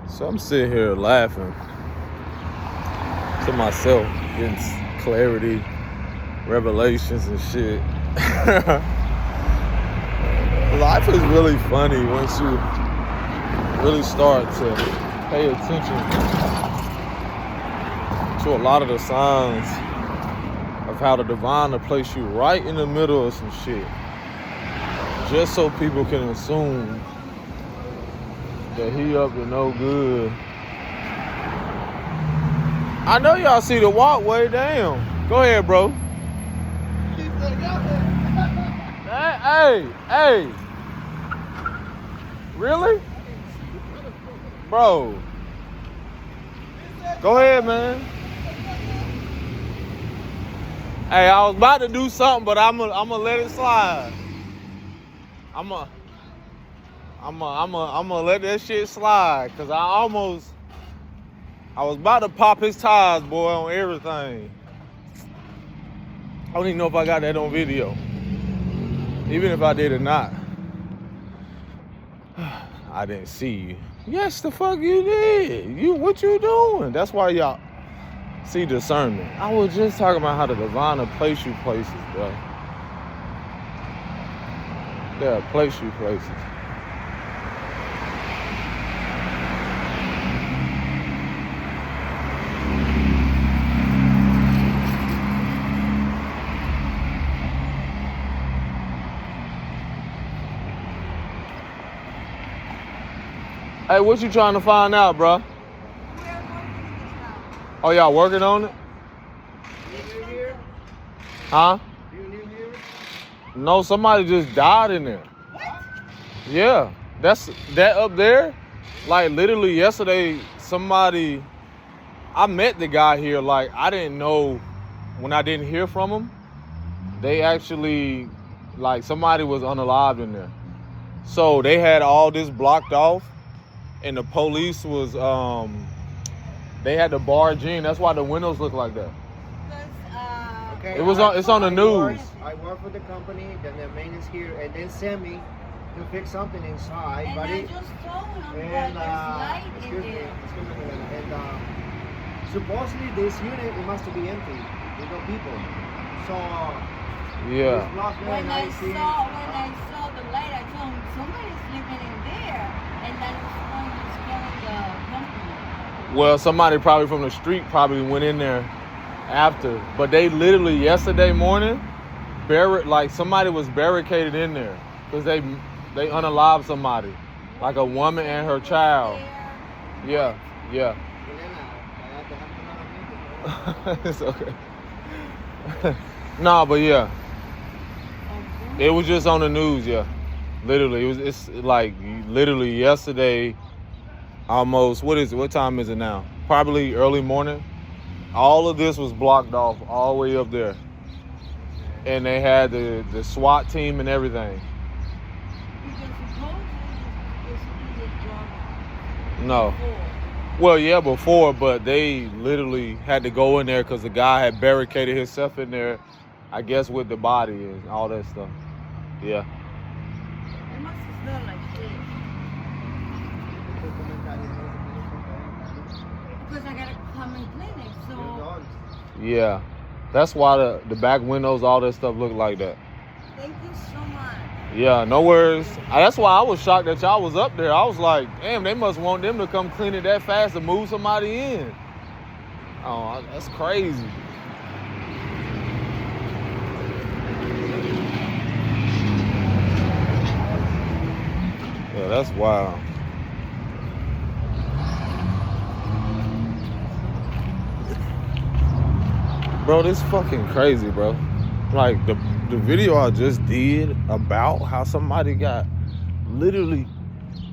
So I'm sitting here laughing to myself, getting clarity, revelations and shit. Life is really funny once you really start to pay attention to a lot of the signs of how the divine will place you right in the middle of some shit, just so people can assume that he up to no good. I know y'all see the walkway. Damn. Go ahead, bro. Hey. Really? Bro. Go ahead, man. Hey, I was about to do something, but I'm gonna let it slide. I'm gonna let that shit slide, cause I was about to pop his tires, boy, on everything. I don't even know if I got that on video, even if I did or not. I didn't see you. Yes, the fuck you did. What you doing? That's why y'all see discernment. I was just talking about how the divine will place you places, bro. They'll place you places. Hey, what you trying to find out, bro? Oh, y'all working on it? You live here? Huh? Do you live here? No, somebody just died in there. What? Yeah, that up there. Like literally yesterday, I met the guy here. Like I didn't know when I didn't hear from him. They actually, like somebody was unalived in there. So they had all this blocked off, and the police was they had to barge in. That's why the windows look like that. Okay, It's on the news. I work for the company, then the maintenance here, and then send me to fix something inside. And but I just told him that there's light in there. Supposedly this unit it must be empty with no people. So Yeah. When I saw the light, I told him somebody's sleeping in there, and then someone was calling the company. Well, somebody probably from the street probably went in there after, but they literally yesterday morning somebody was barricaded in there because they unalived somebody, like a woman and her child. Yeah. It's okay. Nah, but yeah, it was just on the news. Yeah, literally, it's like literally yesterday. Almost. What time is it now? Probably early morning. All of this was blocked off all the way up there. And they had the SWAT team and everything. No. Well, yeah, before, but they literally had to go in there because the guy had barricaded himself in there, I guess with the body and all that stuff. Yeah. It must smell like shit. Because I gotta come and clean it, so... Yeah. That's why the back windows, all that stuff look like that. Thank you so much. Yeah, no worries. That's why I was shocked that y'all was up there. I was like, damn, they must want them to come clean it that fast to move somebody in. Oh, that's crazy. Yeah, that's wild. Bro, this fucking crazy, bro. Like the video I just did about how somebody got literally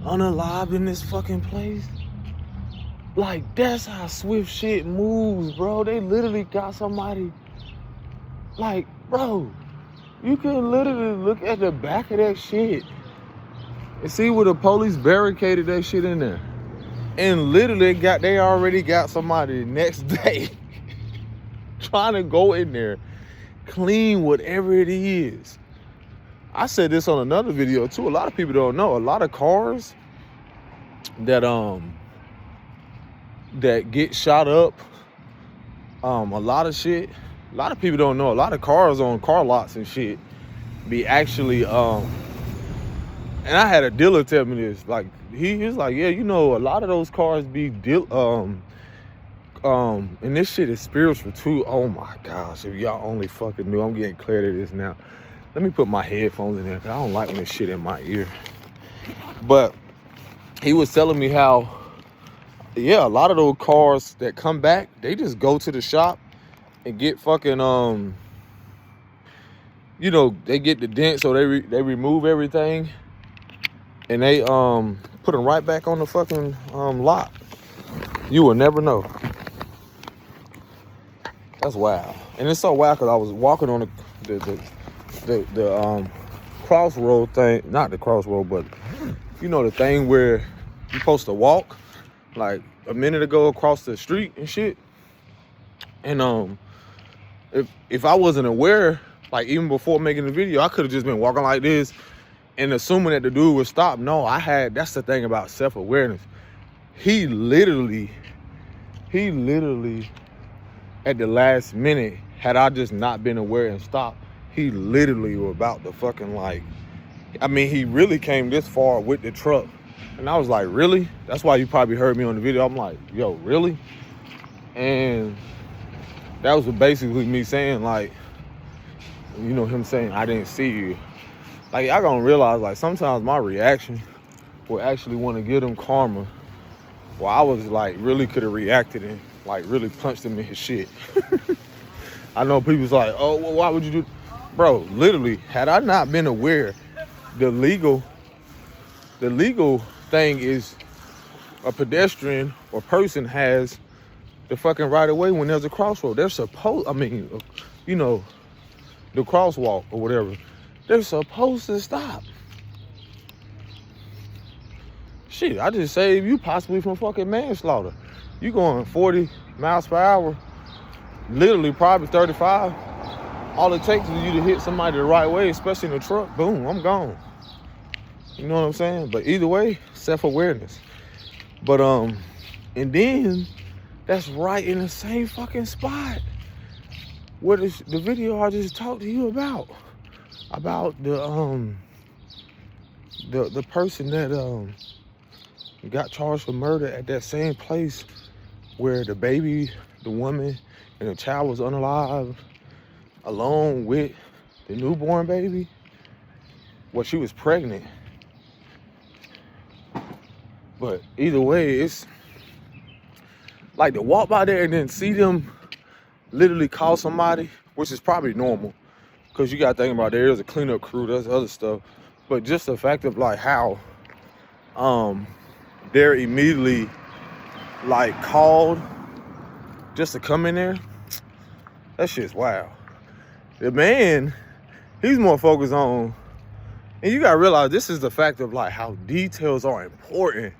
unalived in this fucking place. Like that's how swift shit moves, bro. They literally got somebody. Like, bro, you can literally look at the back of that shit and see where the police barricaded that shit in there. And literally they already got somebody next day trying to go in there, clean whatever it is. I said this on another video too. A lot of people don't know. A lot of cars that that get shot up. A lot of shit. A lot of people don't know. A lot of cars on car lots and shit be actually. And I had a dealer tell me this. Like he was like, yeah, you know, a lot of those cars be and this shit is spiritual too. Oh my gosh, if y'all only fucking knew. I'm getting clear to this now. Let me put my headphones in there because I don't like this shit in my ear. But he was telling me how, yeah, a lot of those cars that come back, they just go to the shop and get fucking, you know, they get the dent, so they remove everything and they put them right back on the fucking lot. You will never know. That's wild. And it's so wild because I was walking on the crossroad thing, not the crossroad, but you know the thing where you're supposed to walk like a minute ago across the street and shit. And if I wasn't aware, like even before making the video, I could have just been walking like this and assuming that the dude would stop. No, that's the thing about self-awareness. He literally at the last minute, had I just not been aware and stopped, he literally was about to fucking like, I mean, he really came this far with the truck. And I was like, really? That's why you probably heard me on the video. I'm like, yo, really? And that was basically me saying like, you know, him saying, I didn't see you. Like, y'all gonna realize, like, sometimes my reaction will actually want to give him karma. Well, I was like, really could have reacted and like really punched him in his shit. I know people's like, oh, well, why would you do? Bro, literally, had I not been aware, the legal thing is a pedestrian or person has the fucking right of way when there's a crossroad. They're supposed, I mean, you know, the crosswalk or whatever. They're supposed to stop. Shit, I just saved you possibly from fucking manslaughter. You going 40 miles per hour, literally probably 35. All it takes is you to hit somebody the right way, especially in a truck. Boom, I'm gone. You know what I'm saying? But either way, self-awareness. But and then that's right in the same fucking spot where the video I just talked to you about the person that got charged for murder at that same place where the baby, the woman, and the child was unalive, along with the newborn baby. Well, she was pregnant. But either way, it's like to walk by there and then see them literally call somebody, which is probably normal, because you got to think about there's a cleanup crew, there's other stuff. But just the fact of like how they're immediately like called just to come in there, that shit's wild. The man, he's more focused on, and you gotta realize this is the fact of like how details are important.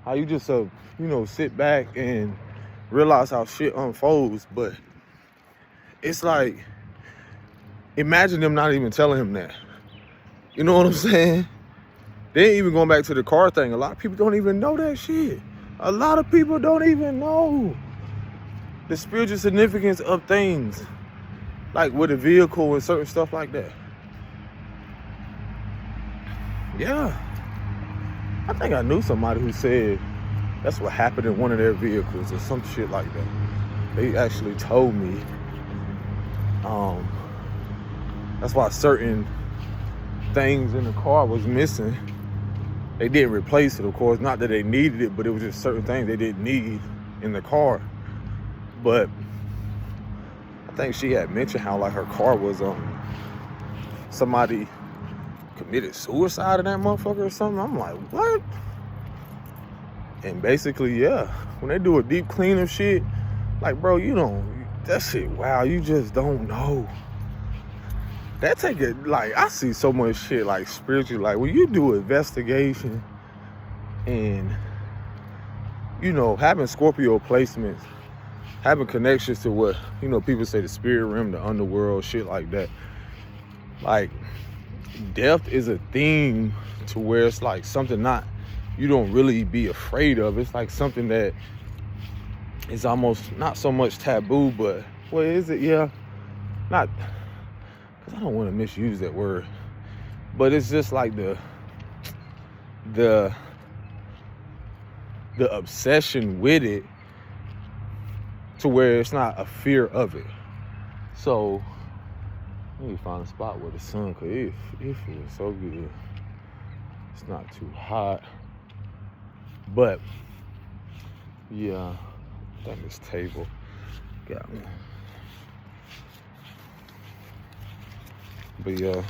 How you just you know, sit back and realize how shit unfolds. But it's like, imagine them not even telling him that. You know what I'm saying? They ain't even going back to the car thing. A lot of people don't even know that shit. A lot of people don't even know the spiritual significance of things, like with a vehicle and certain stuff like that. Yeah. I think I knew somebody who said that's what happened in one of their vehicles or some shit like that. They actually told me that's why certain things in the car was missing. They didn't replace it, of course. Not that they needed it, but it was just certain things they didn't need in the car. But I think she had mentioned how like her car was somebody committed suicide in that motherfucker or something. I'm like, what? And basically, yeah, when they do a deep clean of shit, like, bro, you don't, that shit, wow, you just don't know. That take it, like, I see so much shit, like, spiritually, like, when you do investigation and, you know, having Scorpio placements, having connections to what, you know, people say the spirit realm, the underworld, shit like that, like, death is a theme to where it's like something not, you don't really be afraid of. It's like something that it's almost not so much taboo, but what is it? Yeah, not, because I don't want to misuse that word, but it's just like the obsession with it, to where it's not a fear of it. So let me find a spot where the sun, cause it feels so good. It's not too hot, but yeah, I think this table got me. But yeah,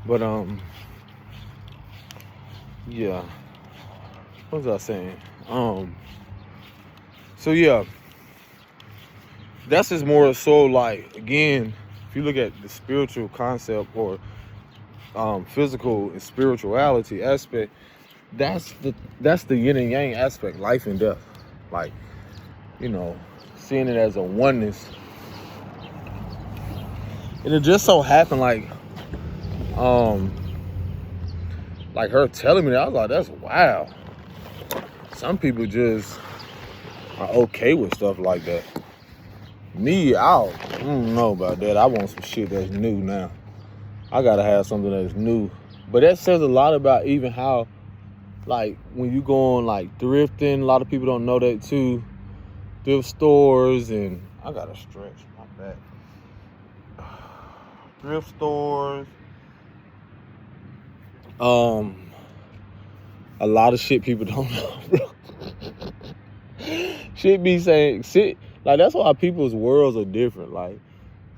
but yeah, what was I saying? So yeah, that's just more so like, again, if you look at the spiritual concept or physical and spirituality aspect, that's the yin and yang aspect, life and death. Like, you know, seeing it as a oneness. And it just so happened, like her telling me that, I was like, that's wild. Some people just are okay with stuff like that. Me, I don't know about that. I want some shit that's new now. I gotta have something that's new. But that says a lot about even how, like, when you go on like thrifting, a lot of people don't know that too. Thrift stores, and I gotta stretch my back. Thrift stores. A lot of shit people don't know, bro. Shit be saying, shit, like, that's why people's worlds are different. Like,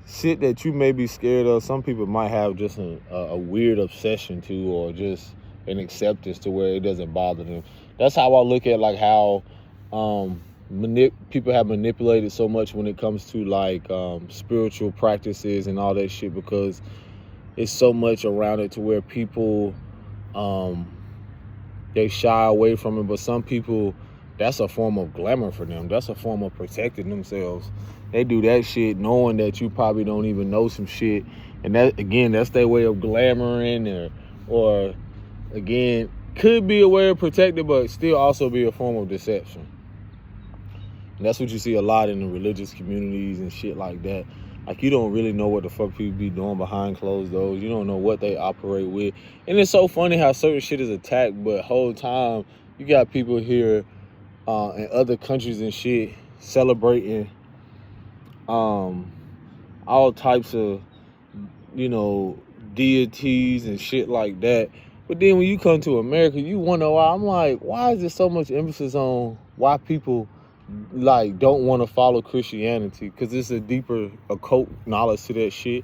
shit that you may be scared of, some people might have just a weird obsession to, or just an acceptance to where it doesn't bother them. That's how I look at, like, how people have manipulated so much when it comes to, like, spiritual practices and all that shit, because it's so much around it to where people they shy away from it. But some people, that's a form of glamour for them. That's a form of protecting themselves. They do that shit knowing that you probably don't even know some shit, and that, again, that's their way of glamoring, or again, could be a way of protecting, but still also be a form of deception. And that's what you see a lot in the religious communities and shit like that. Like, you don't really know what the fuck people be doing behind closed doors. You don't know what they operate with. And it's so funny how certain shit is attacked, but whole time you got people here in other countries and shit celebrating all types of, you know, deities and shit like that. But then when you come to America, you wonder why. I'm like, why is there so much emphasis on why people like don't want to follow Christianity? Because it's a deeper occult knowledge to that shit.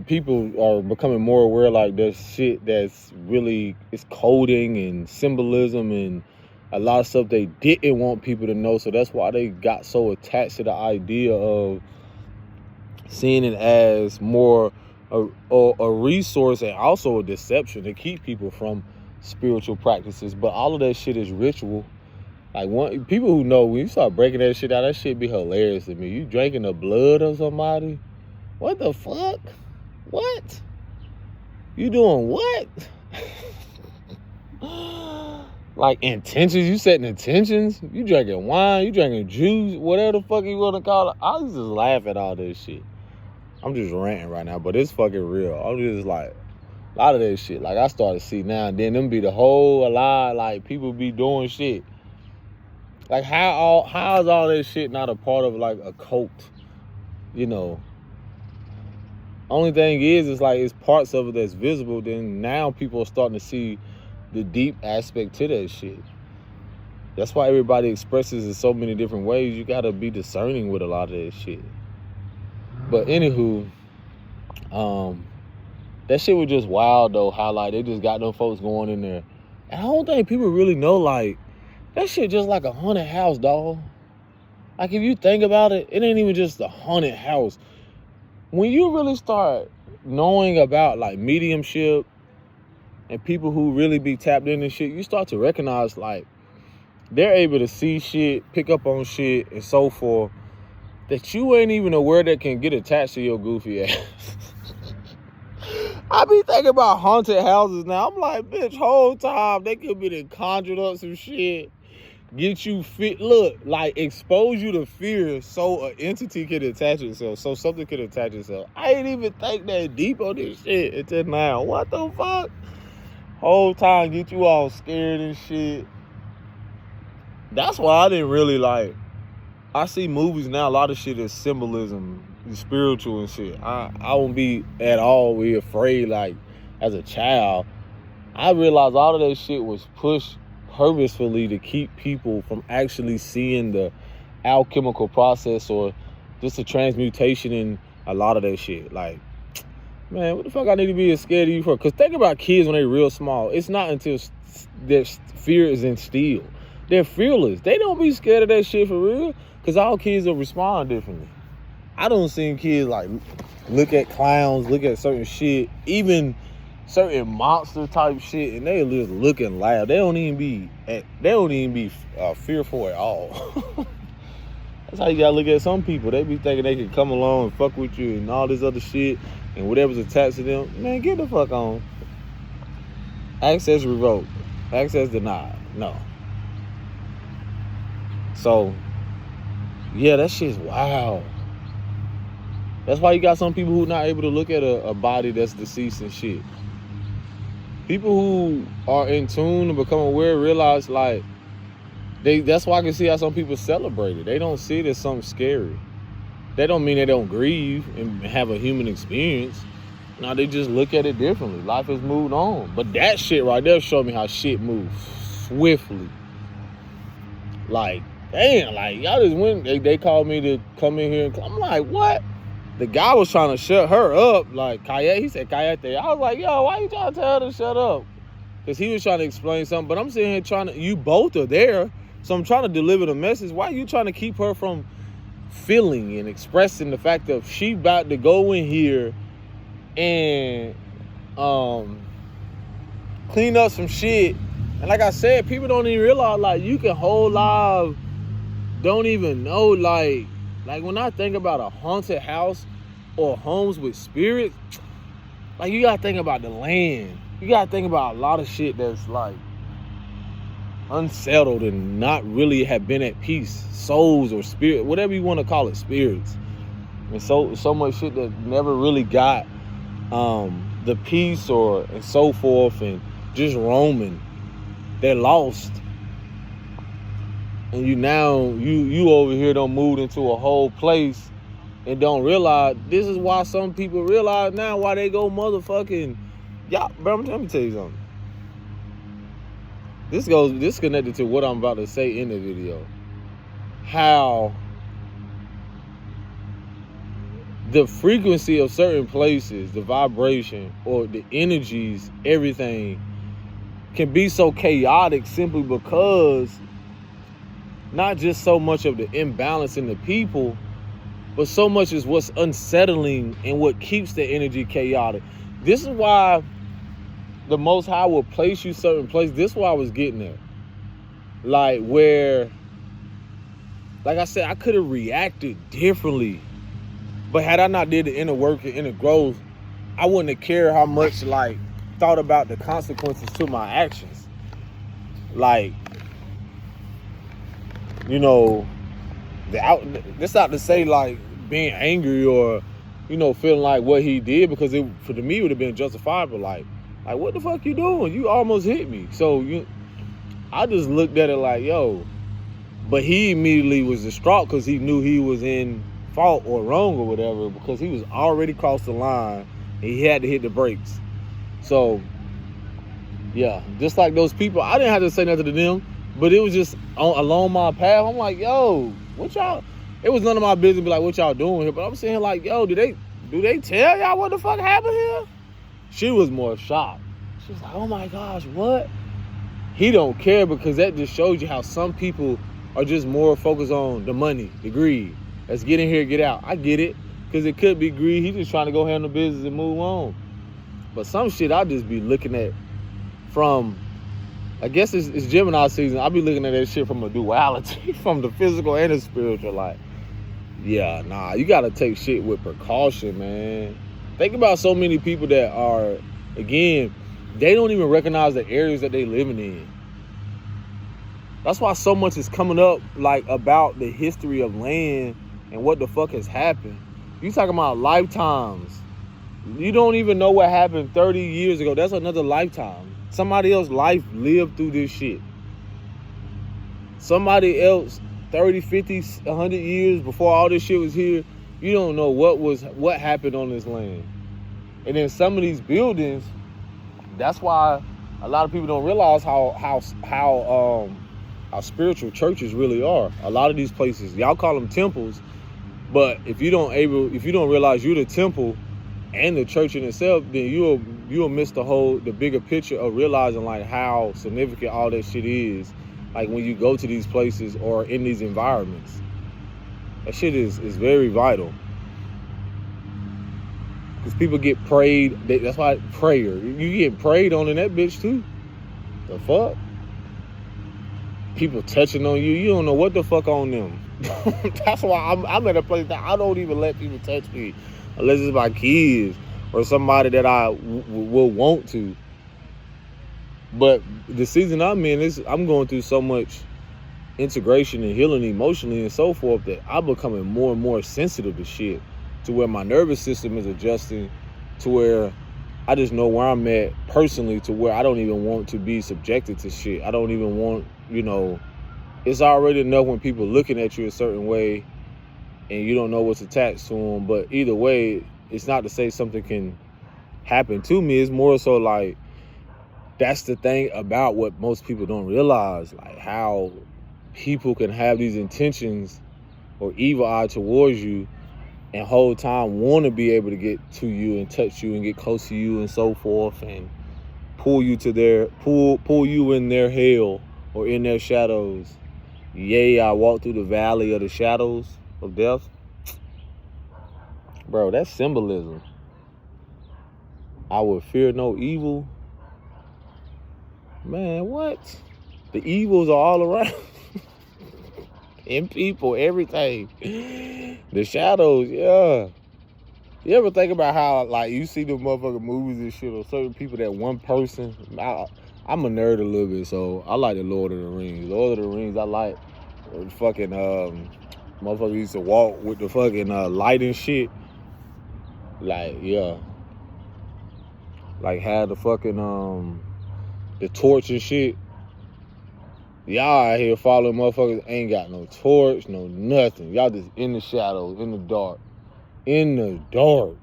People are becoming more aware, like, there's shit that's really, it's coding and symbolism and a lot of stuff they didn't want people to know. So that's why they got so attached to the idea of seeing it as more a resource and also a deception to keep people from spiritual practices. But all of that shit is ritual. Like, people who know, when you start breaking that shit out, that shit be hilarious to me. You drinking the blood of somebody? What the fuck? What? You doing what? Like, intentions? You setting intentions? You drinking wine? You drinking juice? Whatever the fuck you want to call it. I just laugh at all this shit. I'm just ranting right now, but it's fucking real. I'm just like, a lot of that shit, like, I start to see now and then, them be the whole lie, like, people be doing shit. Like, how is all this shit not a part of, like, a cult? You know? Only thing is like, it's parts of it that's visible. Then now people are starting to see the deep aspect to that shit. That's why everybody expresses in so many different ways. You gotta be discerning with a lot of that shit. But anywho, that shit was just wild though, how, like, they just got them folks going in there. And I don't think people really know, like, that shit just like a haunted house, dog. Like, if you think about it, it ain't even just a haunted house. When you really start knowing about, like, mediumship and people who really be tapped into shit, you start to recognize, like, they're able to see shit, pick up on shit, and so forth, that you ain't even aware that can get attached to your goofy ass. I be thinking about haunted houses now. I'm like, bitch, whole time they could be done conjured up some shit. Get you fit, look, like expose you to fear so an entity can attach itself, so something can attach itself. I ain't even think that deep on this shit until now. What the fuck? Whole time get you all scared and shit. That's why I didn't really like. I see movies now, a lot of shit is symbolism, spiritual and shit. I won't be at all be afraid like as a child. I realized all of that shit was pushed purposefully to keep people from actually seeing the alchemical process or just the transmutation in a lot of that shit. Like, man, what the fuck I need to be as scared of you for? Because think about kids when they're real small. It's not until their fear is instilled. They're fearless. They don't be scared of that shit for real because all kids will respond differently. I don't see kids like look at clowns, look at certain shit, even certain monster type shit, and they just look and laugh. They don't even be fearful at all. That's how you gotta look at some people. They be thinking they can come along and fuck with you and all this other shit and whatever's attached to them. Man, get the fuck on. Access revoked. Access denied. No. So, yeah, that shit's wild. That's why you got some people who not able to look at a body that's deceased and shit. People who are in tune and become aware realize like that's why I can see how some people celebrate it. They don't see it as something scary. That don't mean they don't grieve and have a human experience. No, they just look at it differently. Life has moved on. But that shit right there showed me how shit moves swiftly. Like, damn, like y'all just went, they called me to come in here and I'm like, what? The guy was trying to shut her up, like, he said, Kayate. I was like, yo, why you trying to tell her to shut up? Because he was trying to explain something, but I'm sitting here you both are there, so I'm trying to deliver the message. Why are you trying to keep her from feeling and expressing the fact that she about to go in here and clean up some shit? And like I said, people don't even realize, like, you can hold live, don't even know, like when I think about a haunted house or homes with spirits, like you gotta think about the land. You gotta think about a lot of shit that's like unsettled and not really have been at peace. Souls or spirit, whatever you want to call it, spirits. And so much shit that never really got the peace and so forth, and just roaming. They're lost. And you over here don't move into a whole place and don't realize. This is why some people realize now why they go motherfucking. Y'all, bro, let me tell you something. This connected to what I'm about to say in the video. How the frequency of certain places, the vibration or the energies, everything can be so chaotic simply because not just so much of the imbalance in the people, but so much is what's unsettling and what keeps the energy chaotic. This is why the Most High will place you certain places. This is why I was getting there. Like where, like I said, I could have reacted differently. But had I not did the inner work and inner growth, I wouldn't have cared how much, like, thought about the consequences to my actions. Like, you know, this not to say like being angry or, you know, feeling like what he did, because for me it would have been justifiable. Like what the fuck you doing? You almost hit me. So I just looked at it like, yo. But he immediately was distraught because he knew he was in fault or wrong or whatever, because he was already crossed the line and he had to hit the brakes. So yeah, just like those people, I didn't have to say nothing to them. But it was just along my path. I'm like, yo, what y'all? It was none of my business to be like, what y'all doing here? But I'm saying like, yo, do they tell y'all what the fuck happened here? She was more shocked. She was like, oh my gosh, what? He don't care, because that just shows you how some people are just more focused on the money, the greed. Let's get in here, get out. I get it, because it could be greed. He's just trying to go handle business and move on. But some shit I just be looking at from, I guess it's Gemini season. I'll be looking at that shit from a duality, from the physical and the spiritual. Like, yeah, nah, you gotta take shit with precaution, man. Think about so many people that are, again, they don't even recognize the areas that they living in. That's why so much is coming up, like, about the history of land and what the fuck has happened. You talking about lifetimes. You don't even know what happened 30 years ago. That's another lifetime. Somebody else's life lived through this shit. Somebody else, 30, 50, 100 years before all this shit was here, you don't know what happened on this land. And then some of these buildings, that's why a lot of people don't realize how spiritual churches really are. A lot of these places, y'all call them temples, but if you don't realize you're the temple and the church in itself, then you'll miss the bigger picture of realizing like how significant all that shit is. Like when you go to these places or in these environments, that shit is very vital. Because people get prayed. That's why prayer. You get prayed on in that bitch too. The fuck? People touching on you. You don't know what the fuck on them. That's why I'm at a place that I don't even let people touch me. Unless it's my kids or somebody that I will want to. But the season I'm in, I'm going through so much integration and healing emotionally and so forth that I'm becoming more and more sensitive to shit, to where my nervous system is adjusting, to where I just know where I'm at personally, to where I don't even want to be subjected to shit. I don't even want, it's already enough when people looking at you a certain way and you don't know what's attached to them. But either way, it's not to say something can happen to me. It's more so like, that's the thing about what most people don't realize, like how people can have these intentions or evil eye towards you and whole time want to be able to get to you and touch you and get close to you and so forth and pull you in their hell or in their shadows. Yea, I walk through the valley of the shadows of death. Bro, that's symbolism. I will fear no evil. Man, what? The evils are all around. In people, everything. The shadows, yeah. You ever think about how, like, you see the motherfucking movies and shit, or certain people that one person, I'm a nerd a little bit, so I like the Lord of the Rings. Lord of the Rings, I like fucking, motherfuckers used to walk with the fucking light and shit. Like, yeah. Like, had the fucking, the torch and shit. Y'all out here following motherfuckers ain't got no torch, no nothing. Y'all just in the shadows, in the dark. In the dark.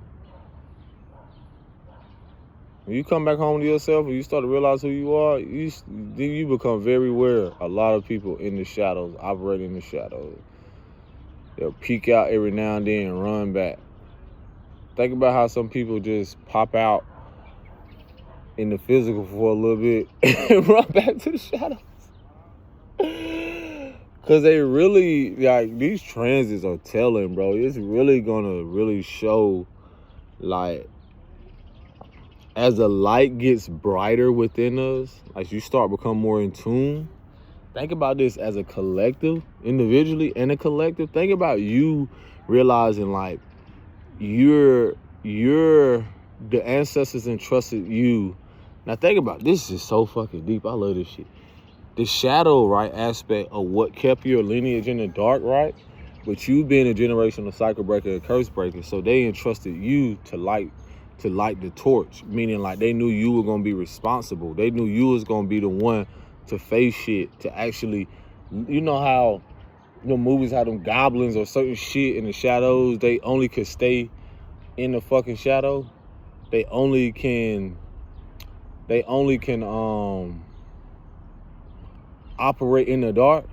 When you come back home to yourself and you start to realize who you are, then you become very aware. A lot of people in the shadows, operating in the shadows. They'll peek out every now and then and run back. Think about how some people just pop out in the physical for a little bit and run back to the shadows. Cause they really, like, these transits are telling, bro. It's really gonna really show, like, as the light gets brighter within us, as you start becoming more in tune. Think about this as a collective, individually and a collective. Think about you realizing, like, you're the ancestors entrusted you. Now think about this. Is so fucking deep. I love this shit. The shadow, right, aspect of what kept your lineage in the dark, right? But you being a generational cycle breaker, a curse breaker, so they entrusted you to light the torch, meaning like they knew you were gonna be responsible. They knew you was gonna be the one to face shit, to actually, you know how movies have them goblins or certain shit in the shadows, they only could stay in the fucking shadow. They only can operate in the dark.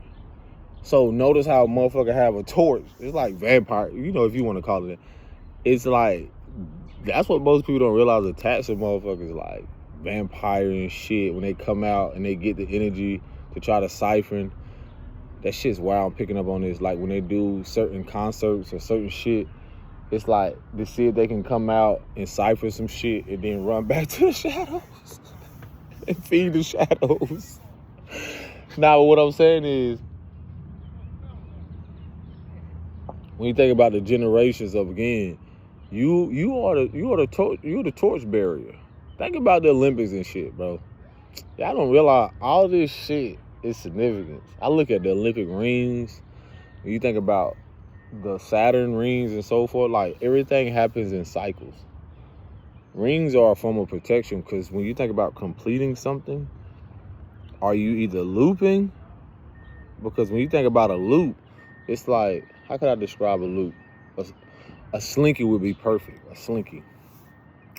So notice how a motherfucker have a torch. It's like vampire, if you want to call it that. It's like, that's what most people don't realize attached to motherfuckers, like vampire and shit. When they come out and they get the energy to try to siphon, that shit's wild. I'm picking up on this. Like when they do certain concerts or certain shit, it's like to see if they can come out and cipher some shit and then run back to the shadows and feed the shadows. Now, what I'm saying is, when you think about the generations of, again, you're the torch bearer. Think about the Olympics and shit, bro. Y'all don't realize all this shit is significant. I look at the Olympic rings. You think about the Saturn rings and so forth. Like, everything happens in cycles. Rings are a form of protection because when you think about completing something, are you either looping? Because when you think about a loop, it's like, how could I describe a loop? A slinky would be perfect, a slinky.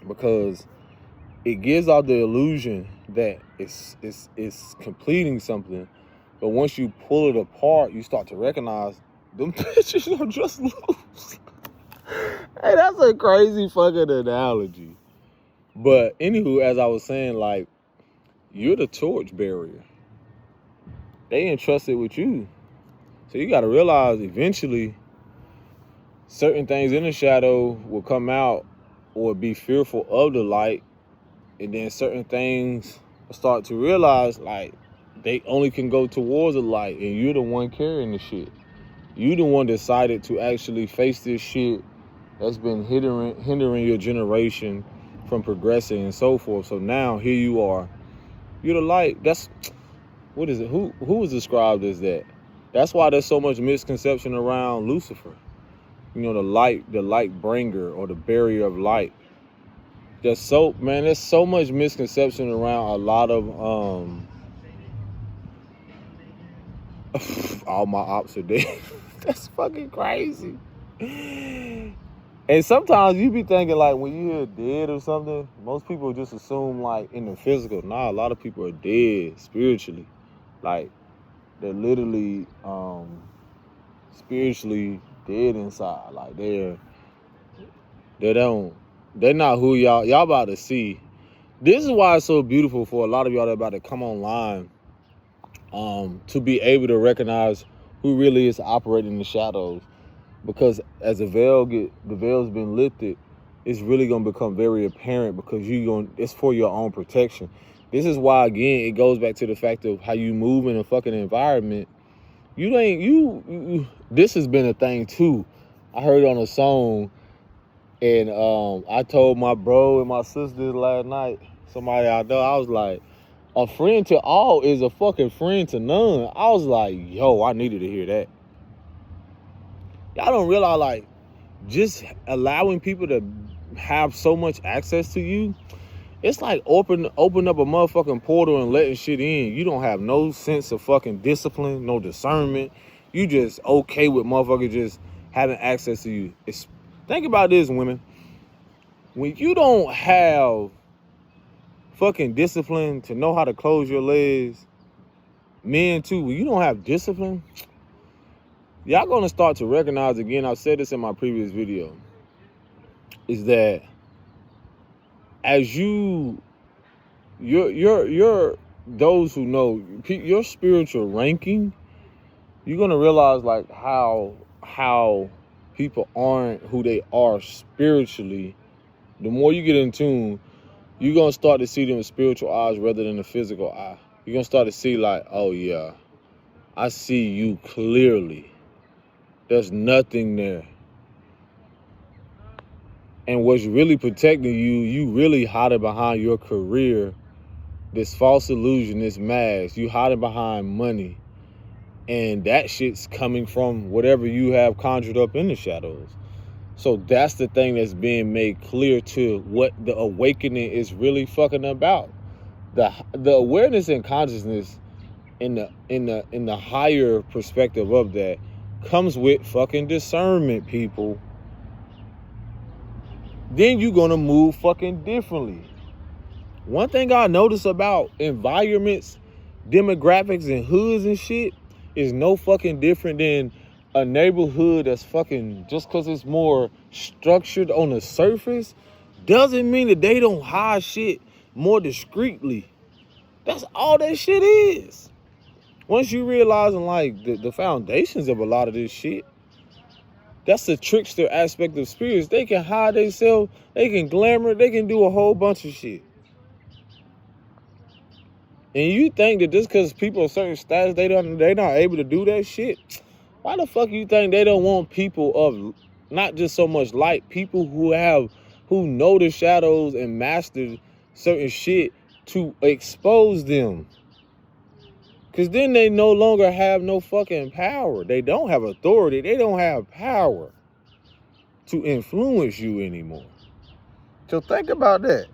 Because it gives out the illusion that it's completing something. But once you pull it apart, you start to recognize them pictures are just loops. Hey, that's a crazy fucking analogy. But anywho, as I was saying, like, you're the torch bearer. They entrusted with you. So you got to realize eventually certain things in the shadow will come out or be fearful of the light. And then certain things start to realize, like, they only can go towards the light. And you're the one carrying the shit. You the one decided to actually face this shit that's been hindering your generation from progressing and so forth. So now here you are. You're the light. That's, what is it? Who was described as that? That's why there's so much misconception around Lucifer. You know, the light bringer or the barrier of light. There's so much misconception around a lot of all my ops are dead. That's fucking crazy. And sometimes you be thinking, like, when you hear dead or something, most people just assume, like, in the physical. Nah, a lot of people are dead spiritually. Like, they're literally spiritually dead inside. Like, they're not who y'all about to see. This is why it's so beautiful for a lot of y'all that are about to come online, to be able to recognize who really is operating in the shadows. Because as the veil's been lifted, it's really gonna become very apparent because it's for your own protection. This is why, again, it goes back to the fact of how you move in a fucking environment. This has been a thing too. I heard on a song, and I told my bro and my sisters last night, somebody I know, I was like, a friend to all is a fucking friend to none. I was like, yo, I needed to hear that. Y'all don't realize, like, just allowing people to have so much access to you, it's like open up a motherfucking portal and letting shit in. You don't have no sense of fucking discipline, no discernment. You just okay with motherfuckers just having access to you. Think about this, women. When you don't have fucking discipline to know how to close your legs, men too, when you don't have discipline, y'all gonna start to recognize, again, I said this in my previous video, is that as you're those who know your spiritual ranking, you're gonna realize, like, how people aren't who they are spiritually. The more you get in tune, you're gonna start to see them with spiritual eyes rather than the physical eye. You're gonna start to see, like, oh yeah, I see you clearly. There's nothing there. And what's really protecting you really hiding behind your career, this false illusion, this mask. You hiding behind money. And that shit's coming from whatever you have conjured up in the shadows. So that's the thing that's being made clear to what the awakening is really fucking about. The awareness and consciousness in the higher perspective of that comes with fucking discernment, people. Then you're gonna move fucking differently. One thing I notice about environments, demographics, and hoods and shit is no fucking different than a neighborhood that's fucking, just because it's more structured on the surface, doesn't mean that they don't hide shit more discreetly. That's all that shit is. Once you realize, like, the foundations of a lot of this shit, that's the trickster aspect of spirits. They can hide themselves, they can glamour, they can do a whole bunch of shit. And you think that just because people of certain status, they're not able to do that shit? Why the fuck you think they don't want people not just so much light, people who know the shadows and master certain shit to expose them. Because then they no longer have no fucking power. They don't have authority. They don't have power to influence you anymore. So think about that.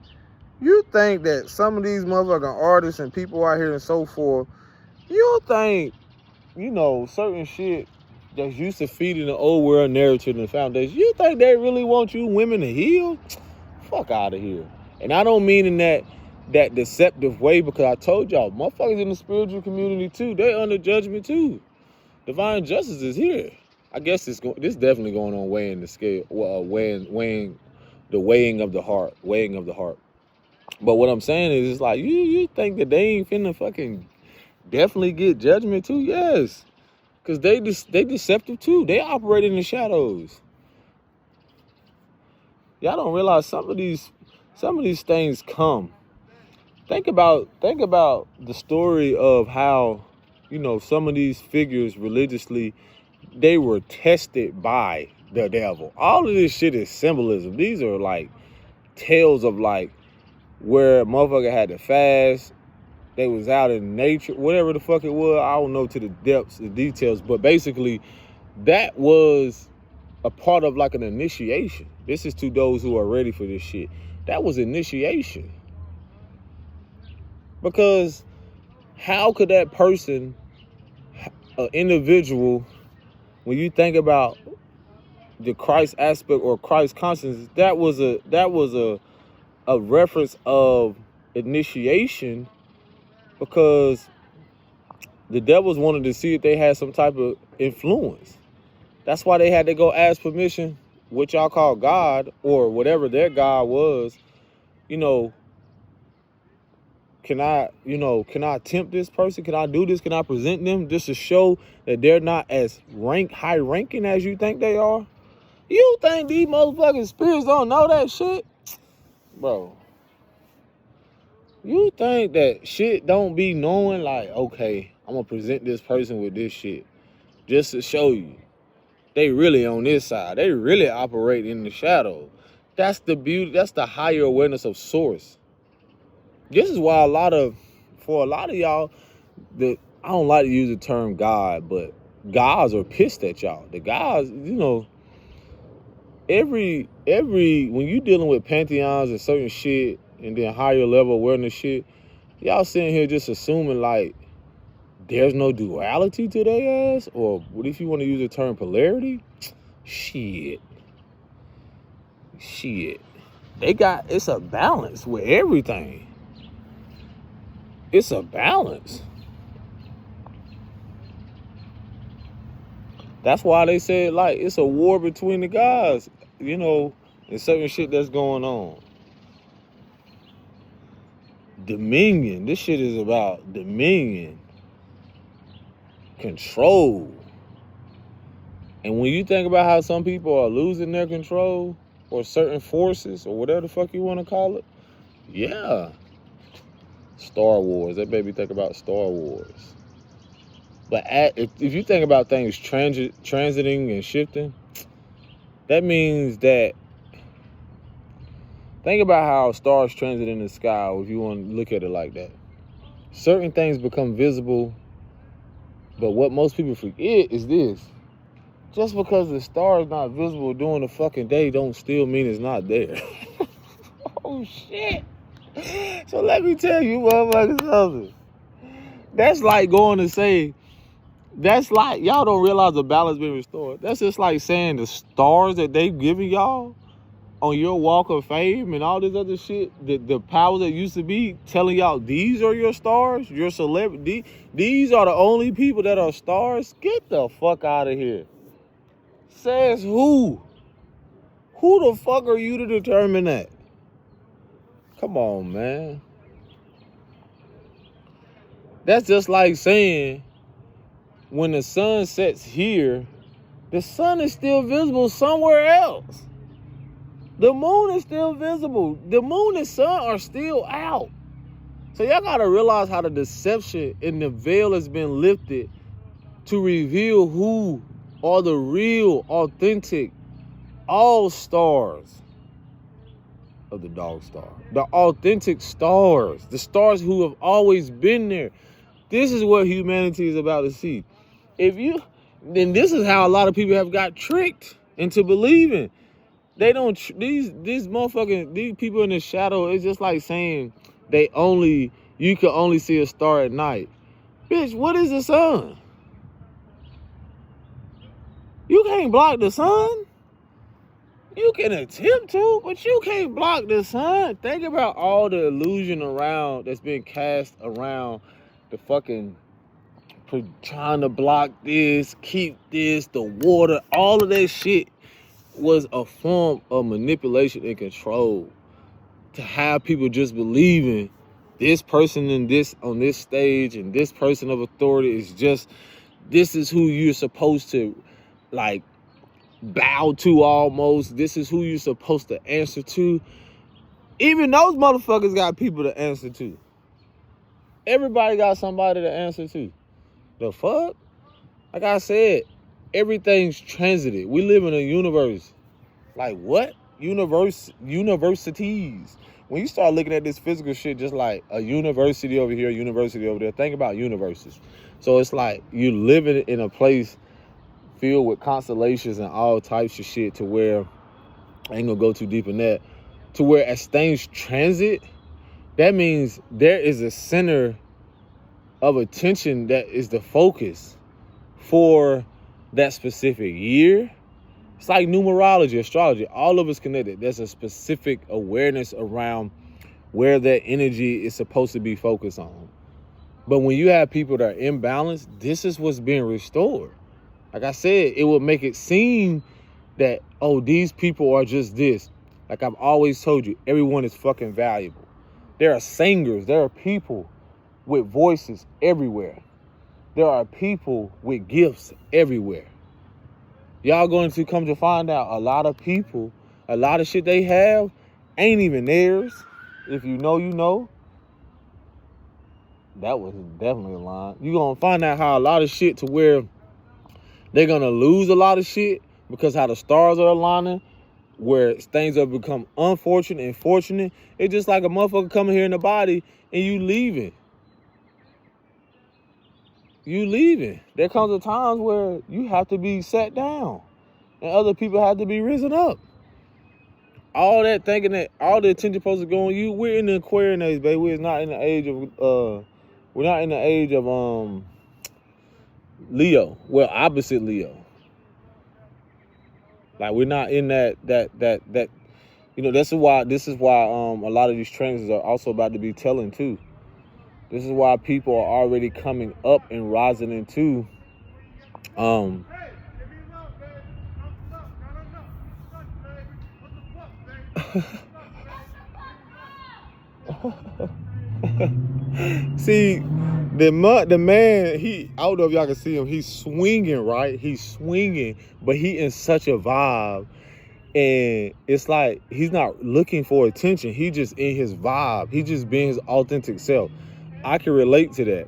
You think that some of these motherfucking artists and people out here and so forth, you think, certain shit that's used to feeding the old world narrative and the foundation, you think they really want you women to heal? Fuck out of here. And I don't mean in that deceptive way, because I told y'all, motherfuckers in the spiritual community too, they under judgment too. Divine justice is here. I guess this definitely going on weighing the scale, weighing of the heart. But what I'm saying is, it's like, you think that they ain't finna fucking definitely get judgment too? Yes, because they deceptive too. They operate in the shadows. Y'all don't realize some of these things come. Think about the story of how, some of these figures religiously, they were tested by the devil. All of this shit is symbolism. These are like tales of like where a motherfucker had to fast. They was out in nature, whatever the fuck it was. I don't know to the depths, the details, but basically that was a part of like an initiation. This is to those who are ready for this shit. That was initiation. Because how could that person, an individual, when you think about the Christ aspect or Christ consciousness, that was a reference of initiation, because the devils wanted to see if they had some type of influence. That's why they had to go ask permission, what y'all call God or whatever their God was. Can I tempt this person? Can I do this? Can I present them just to show that they're not as high ranking as you think they are? You think these motherfucking spirits don't know that shit? Bro. You think that shit don't be knowing, like, okay, I'm gonna present this person with this shit just to show you they really on this side. They really operate in the shadow. That's the beauty. That's the higher awareness of source. This is why for a lot of y'all, I don't like to use the term God, but gods are pissed at y'all. The gods, every when you dealing with pantheons and certain shit and then higher level awareness shit, y'all sitting here just assuming like there's no duality to their ass, or what if you want to use the term polarity? Shit. It's a balance with everything. It's a balance. That's why they said, like, it's a war between the gods, and certain shit that's going on. Dominion. This shit is about dominion. Control. And when you think about how some people are losing their control, or certain forces, or whatever the fuck you want to call it, yeah. Star Wars. That baby think about Star Wars. But if you think about things transiting and shifting, that means that, think about how stars transit in the sky, if you want to look at it like that. Certain things become visible, but what most people forget is this. Just because the star is not visible during the fucking day don't still mean it's not there. Oh, shit. So let me tell you motherfuckers something. That's like going to say, that's like, y'all don't realize the balance being restored. That's just like saying the stars that they giving y'all on your walk of fame and all this other shit, the powers that used to be telling y'all these are your stars, your celebrity, these are the only people that are stars. Get the fuck out of here. Says who? Who the fuck are you to determine that? Come on, man. That's just like saying when the sun sets here, the sun is still visible somewhere else. The moon is still visible. The moon and sun are still out. So y'all gotta realize how the deception and the veil has been lifted to reveal who are the real, authentic all stars of the dog star. The authentic stars. The stars who have always been there. This is what humanity is about to see. Then this is how a lot of people have got tricked into believing. They don't, these motherfucking, these people in the shadow, it's just like saying you can only see a star at night. Bitch, what is the sun? You can't block the sun. You can attempt to, but you can't block the sun. Think about all the illusion around that's been cast around the fucking trying to block this, keep this, the water, all of that shit was a form of manipulation and control to have people just believing this person in this on this stage and this person of authority is just, this is who you're supposed to like bow to almost. This is who you're supposed to answer to. Even those motherfuckers got people to answer to. Everybody got somebody to answer to. The fuck? Like I said, everything's transited. We live in a universe. Like what? Universities. When you start looking at this physical shit, just like a university over here, a university over there, think about universes. So it's like you living in a place filled with constellations and all types of shit to where, I ain't gonna go too deep in that, to where as things transit, that means there is a center of attention that is the focus for that specific year. It's like numerology, astrology, all of us connected. There's a specific awareness around where that energy is supposed to be focused on. But when you have people that are imbalanced, this is what's being restored. Like I said, it will make it seem that, oh, these people are just this. Like I've always told you, everyone is fucking valuable. There are singers, there are people with voices everywhere. There are people with gifts everywhere. Y'all going to come to find out a lot of people, a lot of shit they have ain't even theirs. If you know, you know. That was definitely a line. You're going to find out how a lot of shit to where they're going to lose a lot of shit because how the stars are aligning, where things have become unfortunate and fortunate. It's just like a motherfucker coming here in the body and you leaving. You leaving. There comes a time where you have to be set down and other people have to be risen up. All that thinking that all the attention supposed to go on you. We're in the Aquarian age, baby. We're not in the age of Leo. Well, opposite Leo. Like we're not in that you know, this is why a lot of these trends are also about to be telling too. This is why people are already coming up and rising into see, the man, I don't know if y'all can see him, he's swinging, right? He's swinging, but he in such a vibe. And it's like, he's not looking for attention. He just in his vibe. He just being his authentic self. I can relate to that.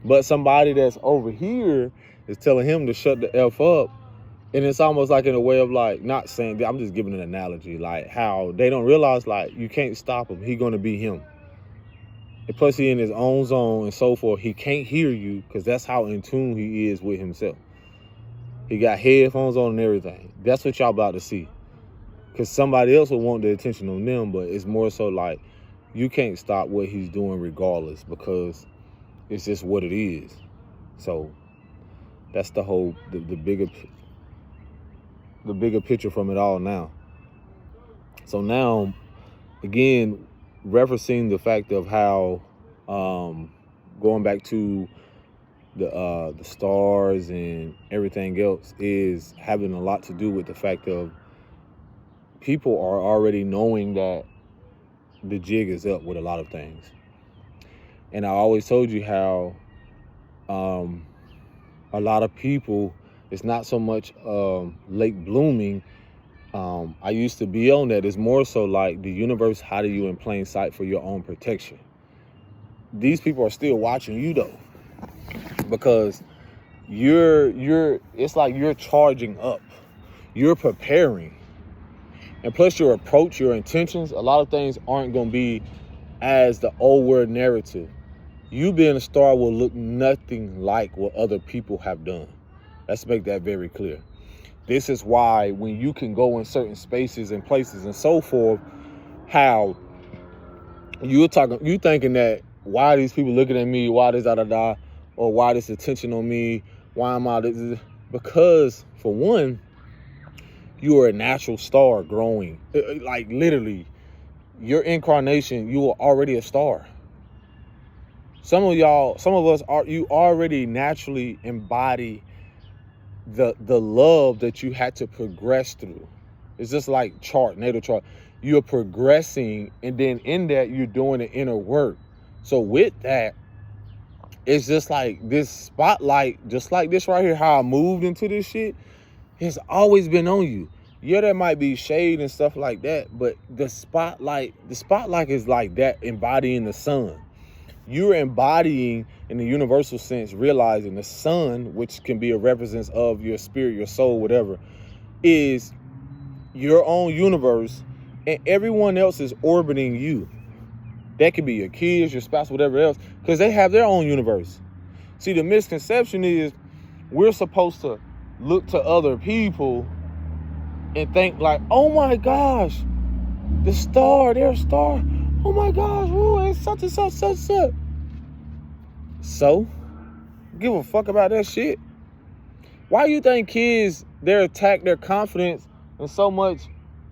But somebody that's over here is telling him to shut the F up. And it's almost like in a way of like, not saying that, I'm just giving an analogy, like how they don't realize like you can't stop him. He's going to be him. And plus he in his own zone and so forth. He can't hear you because that's how in tune he is with himself. He got headphones on and everything. That's what y'all about to see. Because somebody else will want the attention on them, but it's more so like you can't stop what he's doing regardless because it's just what it is. So that's the whole, the bigger picture from it all now. So now, again, referencing the fact of how going back to the stars and everything else is having a lot to do with the fact of people are already knowing that the jig is up with a lot of things. And I always told you how a lot of people, it's not so much late blooming. I used to be on that. It's more so like the universe hiding you in plain sight for your own protection. These people are still watching you though, because it's like you're charging up, you're preparing. And plus your approach, your intentions, a lot of things aren't going to be as the old world narrative. You being a star will look nothing like what other people have done. Let's make that very clear. This is why when you can go in certain spaces and places and so forth, how you thinking that why are these people looking at me, why this da-da-da, or why this attention on me, why am I this? Because for one, you are a natural star growing. Like literally, your incarnation, you are already a star. Some of us you already naturally embody the love that you had to progress through. It's just like natal chart. You're progressing, and then in that you're doing the inner work. So with that, it's just like this spotlight, just like this right here, how I moved into this shit, has always been on you. Yeah, there might be shade and stuff like that, but the spotlight is like that, embodying the sun. You're embodying, in the universal sense, realizing the sun, which can be a represence of your spirit, your soul, whatever, is your own universe, and everyone else is orbiting you. That could be your kids, your spouse, whatever else, because they have their own universe. See, the misconception is we're supposed to look to other people and think like, oh my gosh, the star, their star. Oh my gosh, woo, it's such and such, such, such. So, give a fuck about that shit. Why you think kids, their confidence and so much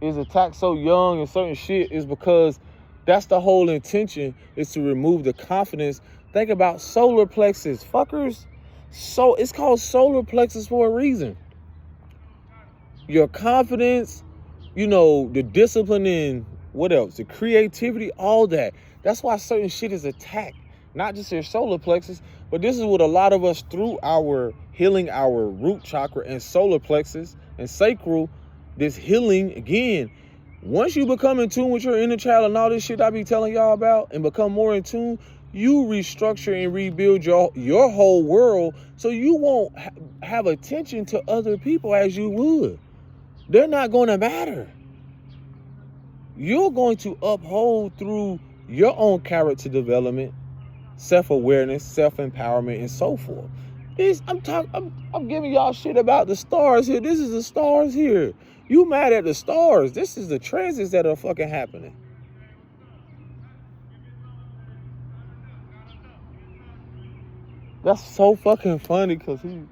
is attacked so young and certain shit is because that's the whole intention, is to remove the confidence. Think about solar plexus, fuckers. So it's called solar plexus for a reason. Your confidence, the discipline in what else? The creativity, all that. That's why certain shit is attacked. Not just your solar plexus, but this is what a lot of us, through our healing, our root chakra and solar plexus and sacral, this healing, again, once you become in tune with your inner child and all this shit I be telling y'all about and become more in tune, you restructure and rebuild your whole world so you won't have attention to other people as you would. They're not going to matter. You're going to uphold through your own character development, self-awareness, self-empowerment, and so forth. I'm giving y'all shit about the stars here. This is the stars here. You mad at the stars. This is the transits that are fucking happening. That's so fucking funny because he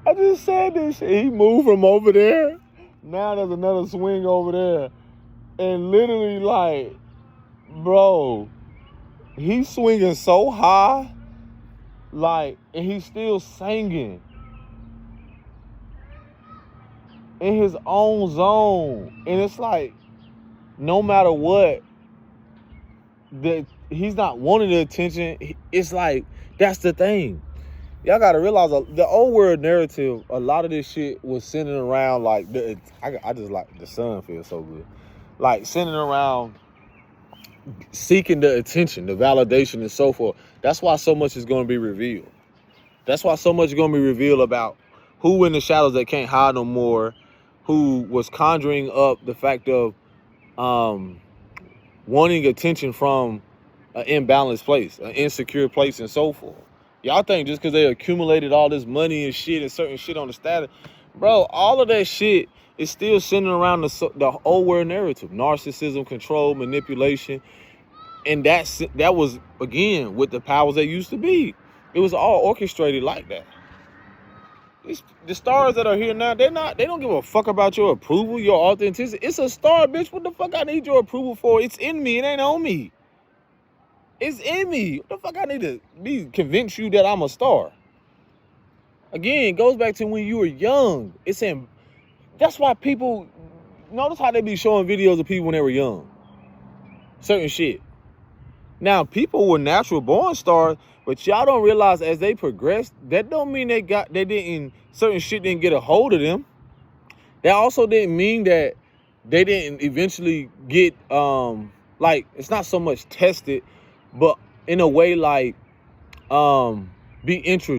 I just said this shit. He moved from over there. Now there's another swing over there. And literally like, bro, he's swinging so high, like, and he's still singing in his own zone. And it's like, no matter what, that he's not wanting the attention. It's like, that's the thing. Y'all gotta realize the old world narrative, a lot of this shit was centered around like, I just like the sun feels so good. Like centered around seeking the attention, the validation and so forth. That's why so much is going to be revealed. That's why so much is going to be revealed about who in the shadows that can't hide no more, who was conjuring up the fact of wanting attention from an imbalanced place, an insecure place and so forth. Y'all think just because they accumulated all this money and shit and certain shit on the status, bro, all of that shit is still centered around the old world narrative, narcissism, control, manipulation. And that was, again, with the powers that used to be. It was all orchestrated like that. The stars that are here now, they don't give a fuck about your approval, your authenticity. It's a star, bitch. What the fuck I need your approval for? It's in me. It ain't on me. It's in me. What the fuck I need to be convince you that I'm a star? Again, it goes back to when you were young. That's why people, notice how they be showing videos of people when they were young. Certain shit. Now, people were natural born stars, but y'all don't realize as they progressed, that don't mean certain shit didn't get a hold of them. That also didn't mean that they didn't eventually get, it's not so much tested, but in a way like, be introduced.